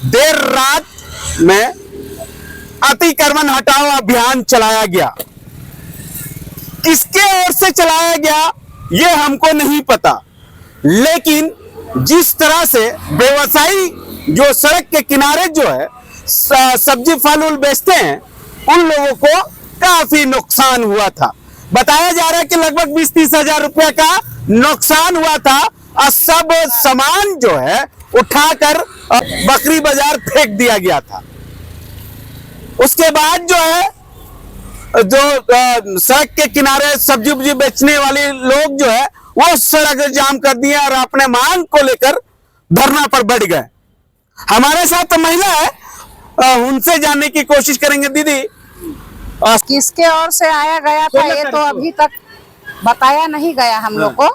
देर रात में अतिक्रमण हटाओ अभियान चलाया गया। किसके ओर से चलाया गया ये हमको नहीं पता, लेकिन जिस तरह से व्यवसायी जो सड़क के किनारे जो है सब्जी फल उल बेचते हैं, उन लोगों को काफी नुकसान हुआ था। बताया जा रहा है कि लगभग 20-30 हजार रुपए का नुकसान हुआ था और सब सामान जो है उठाकर बकरी बाजार फेंक दिया गया था। उसके बाद जो है जो सड़क के किनारे सब्जी उब्जी बेचने वाले लोग जो है वो सड़क जाम कर दिए और अपने मांग को लेकर धरना पर बैठ गए। हमारे साथ तो महिला है, उनसे जानने की कोशिश करेंगे। दीदी, किसके ओर से आया गया था ये तो अभी तक बताया नहीं गया हम लोग को,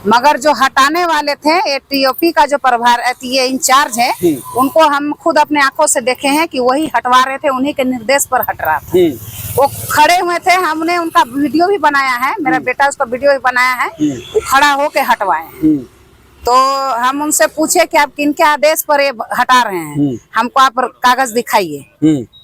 मगर जो हटाने वाले थे ये टीओपी का जो प्रभार ये इंचार्ज है, उनको हम खुद अपने आंखों से देखे हैं कि वही हटवा रहे थे, उन्हीं के निर्देश पर हट रहा था। वो खड़े हुए थे, हमने उनका वीडियो भी बनाया है, मेरा बेटा उसका वीडियो भी बनाया है, वो खड़ा होके हटवाए। तो हम उनसे पूछे कि आप किनके आदेश पर ये हटा रहे हैं, हमको आप कागज दिखाइए,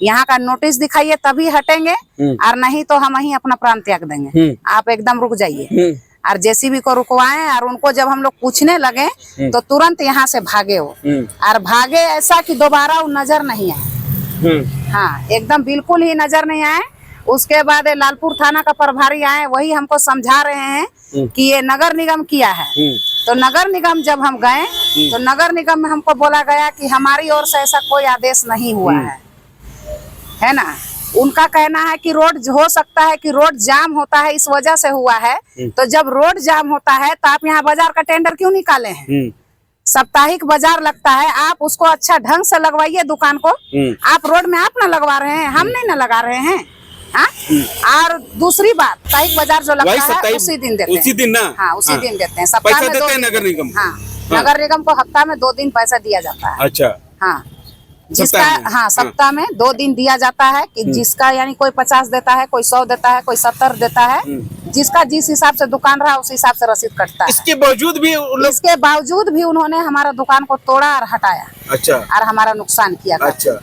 यहाँ का नोटिस दिखाइए तभी हटेंगे, और नहीं तो हम वहीं अपना प्राण त्याग देंगे, आप एकदम रुक जाइए। और जेसीबी को रुकवाए, और उनको जब हम लोग पूछने लगे तो तुरंत यहाँ से भागे वो, और भागे ऐसा कि दोबारा वो नजर नहीं आए। हाँ, एकदम बिल्कुल ही नजर नहीं आए। उसके बाद लालपुर थाना का प्रभारी आए, वही हमको समझा रहे हैं कि ये नगर निगम किया है। तो नगर निगम जब हम गए तो नगर निगम में हमको बोला गया कि हमारी ओर से ऐसा कोई आदेश नहीं हुआ है ना। उनका कहना है कि रोड हो सकता है कि रोड जाम होता है इस वजह से हुआ है। तो जब रोड जाम होता है तो आप यहाँ बाजार का टेंडर क्यों निकाले हैं? साप्ताहिक बाजार लगता है, आप उसको अच्छा ढंग से लगवाइए दुकान को। आप रोड में आप ना लगवा रहे हैं, हम नहीं ना लगा रहे हैं। हाँ? और दूसरी बात, साप्ताहिक बाजार जो लगता है उसी दिन देते हैं। उसी दिन ना? हाँ, उसी दिन देते हैं। सप्ताह में 2 दिन नगर निगम। हाँ, नगर निगम को हफ्ता में 2 दिन पैसा दिया जाता है। अच्छा। हाँ, जिसका हाँ सप्ताह में 2 दिन दिया जाता है कि जिसका यानी कोई 50 देता है, कोई 100 देता है, कोई 70 देता है, जिसका जिस हिसाब से दुकान रहा उस हिसाब से रसीद कटता है। इसके बावजूद भी उन्होंने हमारा दुकान को तोड़ा और हटाया। अच्छा। और हमारा नुकसान किया। अच्छा।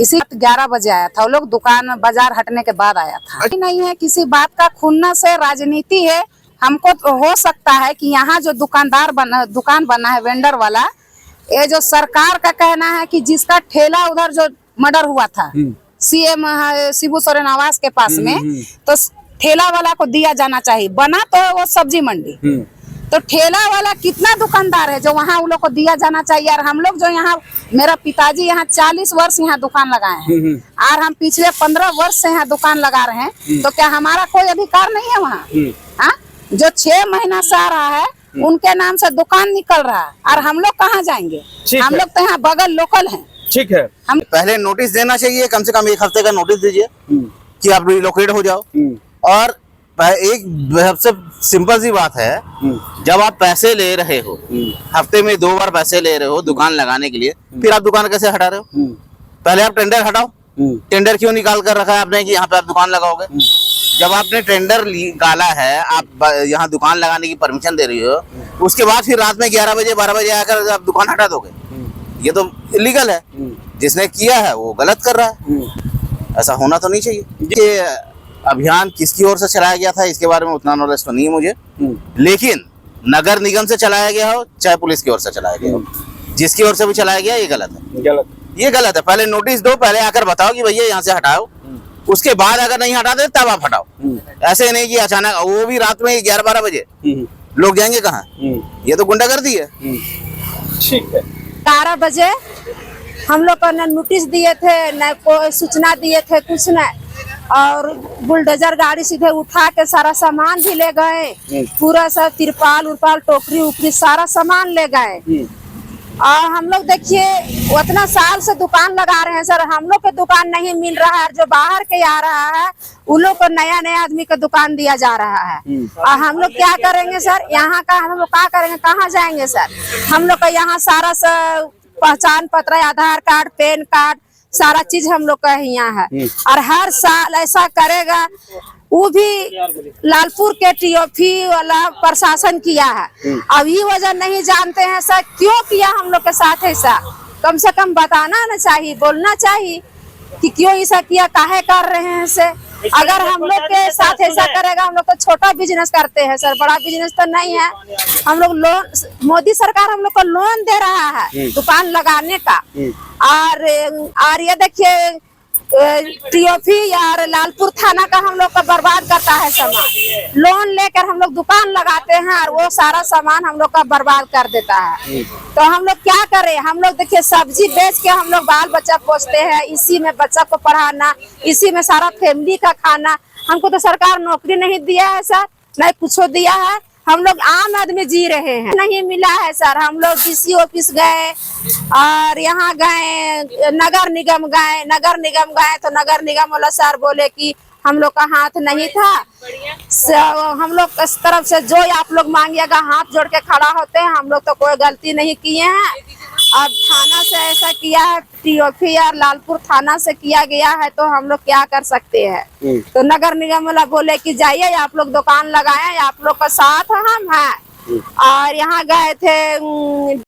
इसी 11 बजे आया था, वो लोग दुकान बाजार हटने के बाद आया था। नहीं है किसी बात का खुन्नस से राजनीति है। हमको तो हो सकता है कि यहाँ जो दुकान बना है वेंडर वाला, ये जो सरकार का कहना है कि जिसका ठेला उधर जो मर्डर हुआ था सीएम शिबू सोरेन आवास के पास में, तो ठेला वाला को दिया जाना चाहिए। बना तो वो सब्जी मंडी, तो ठेला वाला कितना दुकानदार है जो वहाँ उन लोग को दिया जाना चाहिए। और हम लोग जो यहाँ, मेरा पिताजी यहाँ 40 वर्ष यहाँ दुकान लगाए हैं, और हम पिछले 15 वर्ष से यहाँ दुकान लगा रहे हैं, तो क्या हमारा कोई अधिकार नहीं है वहाँ? हाँ, जो 6 महीना से आ रहा है उनके नाम से दुकान निकल रहा है, और हम लोग कहाँ जाएंगे? हम लोग तो यहाँ बगल लोकल हैं। ठीक है, हम पहले नोटिस देना चाहिए, कम से कम 1 हफ्ते का नोटिस दीजिए कि आप रिलोकेट हो जाओ। और एक सबसे सिंपल सी बात है, जब आप पैसे ले रहे हो, हफ्ते में 2 बार पैसे ले रहे हो दुकान लगाने के लिए, फिर आप दुकान कैसे हटा रहे हो? पहले आप टेंडर हटाओ। टेंडर क्यों निकाल कर रखा है आपने कि यहाँ पे आप दुकान लगाओगे? जब आपने टेंडर निकाला है, आप यहाँ दुकान लगाने की परमिशन दे रही हो, उसके बाद फिर रात में 11 बजे 12 बजे आकर आप दुकान हटा दोगे, ये तो इलीगल है। जिसने किया है वो गलत कर रहा है, ऐसा होना तो नहीं चाहिए। ये अभियान किसकी ओर से चलाया गया था इसके बारे में उतना नॉलेज तो नहीं है मुझे, लेकिन नगर निगम से चलाया गया हो चाहे पुलिस की ओर से चलाया गया हो, जिसकी ओर से भी चलाया गया ये गलत है। ये गलत है। पहले नोटिस दो, पहले आकर बताओ कि भैया यहाँ से हटाओ, उसके बाद अगर नहीं हटाते तब आप हटाओ। ऐसे नहीं कि अचानक, वो भी रात में 11-12 बजे लोग जाएंगे कहाँ? ये तो गुंडागर्दी है। ठीक है। 12 बजे हम लोग को न नोटिस दिए थे, न कोई सूचना दिए थे, कुछ न। और बुलडोजर गाड़ी सीधे उठा के सारा सामान भी ले गए, पूरा सब तिरपाल उरपाल टोकरी उपरी सारा सामान ले गए। और हम लोग देखिए उतना साल से दुकान लगा रहे हैं सर, हम लोग के दुकान नहीं मिल रहा है। जो बाहर के आ रहा है उन लोग को नया नया आदमी का दुकान दिया जा रहा है। और हम लोग क्या करेंगे सर? यहाँ का हम लोग क्या करेंगे? कहाँ जाएंगे सर? हम लोग का यहाँ सारा पहचान पत्र, आधार कार्ड, पैन कार्ड, सारा चीज हम लोग का यहाँ है। और हर साल ऐसा करेगा, वो भी लालपुर के टीओपी वाला प्रशासन किया है। अब ये वजह नहीं जानते हैं सर क्यों किया हम लोग के साथ ऐसा। कम से कम बताना ना चाहिए, बोलना चाहिए कि क्यों ऐसा किया, काहे कर रहे हैं से। अगर हम लोग के साथ ऐसा करेगा, हम लोग तो छोटा बिजनेस करते हैं सर, बड़ा बिजनेस तो नहीं है। हम लोग लोन, मोदी सरकार हम लोग को लोन दे रहा है दुकान लगाने का। और ये देखिए टीओपी यार लालपुर थाना का हम लोग का बर्बाद करता है सामान। लोन लेकर हम लोग दुकान लगाते हैं और वो सारा सामान हम लोग का बर्बाद कर देता है। तो हम लोग क्या करें, हम लोग देखिए सब्जी बेच के हम लोग बाल बच्चा पोसते हैं, इसी में बच्चा को पढ़ाना, इसी में सारा फैमिली का खाना। हमको तो सरकार नौकरी नहीं दिया है सर, नहीं कुछ दिया है। हम लोग आम आदमी जी रहे हैं, नहीं मिला है सर। हम लोग डीसी ऑफिस गए और यहाँ गए, नगर निगम गए तो नगर निगम वाला सर बोले कि हम लोग का हाथ नहीं था। हम लोग इस तरफ से जो आप लोग मांगिएगा हाथ जोड़ के खड़ा होते हैं, हम लोग तो कोई गलती नहीं किए हैं। अब थाना से ऐसा किया है, टीओपी या लालपुर थाना से किया गया है, तो हम लोग क्या कर सकते हैं। तो नगर निगम वाला बोले कि जाइए आप लोग दुकान लगाए, आप लोग का साथ हम हैं। और यहाँ गए थे